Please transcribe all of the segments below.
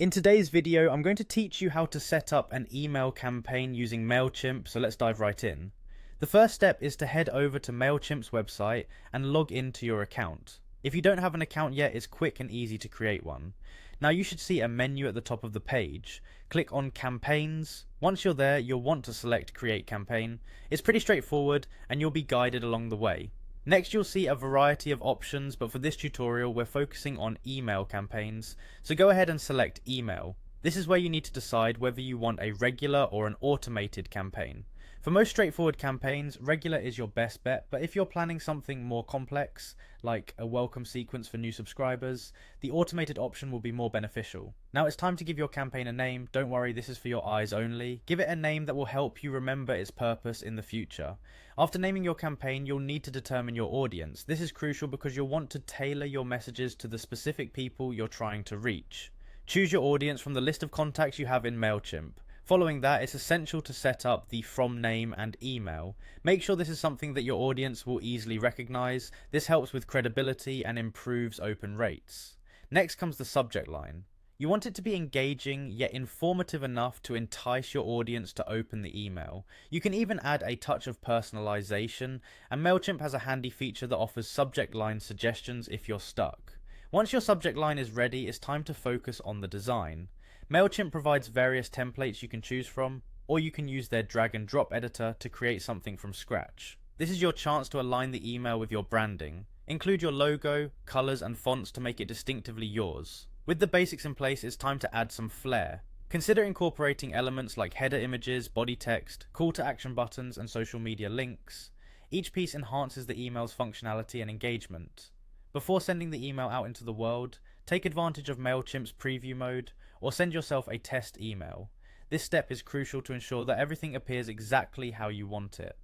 In today's video, I'm going to teach you how to set up an email campaign using Mailchimp, so let's dive right in. The first step is to head over to Mailchimp's website and log into your account. If you don't have an account yet, it's quick and easy to create one. Now you should see a menu at the top of the page. Click on Campaigns. Once you're there, you'll want to select Create Campaign. It's pretty straightforward and you'll be guided along the way. Next you'll see a variety of options, but for this tutorial we're focusing on email campaigns, so go ahead and select email. This is where you need to decide whether you want a regular or an automated campaign. For most straightforward campaigns, regular is your best bet, but if you're planning something more complex, like a welcome sequence for new subscribers, the automated option will be more beneficial. Now it's time to give your campaign a name. Don't worry, this is for your eyes only. Give it a name that will help you remember its purpose in the future. After naming your campaign, you'll need to determine your audience. This is crucial because you'll want to tailor your messages to the specific people you're trying to reach. Choose your audience from the list of contacts you have in Mailchimp. Following that, it's essential to set up the from name and email. Make sure this is something that your audience will easily recognize. This helps with credibility and improves open rates. Next comes the subject line. You want it to be engaging yet informative enough to entice your audience to open the email. You can even add a touch of personalization, and Mailchimp has a handy feature that offers subject line suggestions if you're stuck. Once your subject line is ready, it's time to focus on the design. Mailchimp provides various templates you can choose from, or you can use their drag and drop editor to create something from scratch. This is your chance to align the email with your branding. Include your logo, colors and fonts to make it distinctively yours. With the basics in place, it's time to add some flair. Consider incorporating elements like header images, body text, call to action buttons and social media links. Each piece enhances the email's functionality and engagement. Before sending the email out into the world, take advantage of Mailchimp's preview mode, or send yourself a test email. This step is crucial to ensure that everything appears exactly how you want it.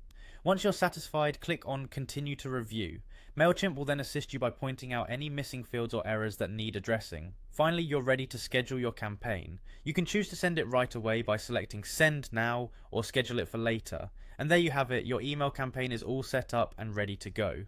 Once you're satisfied, click on Continue to Review. Mailchimp will then assist you by pointing out any missing fields or errors that need addressing. Finally, you're ready to schedule your campaign. You can choose to send it right away by selecting Send Now or Schedule it for later. And there you have it, your email campaign is all set up and ready to go.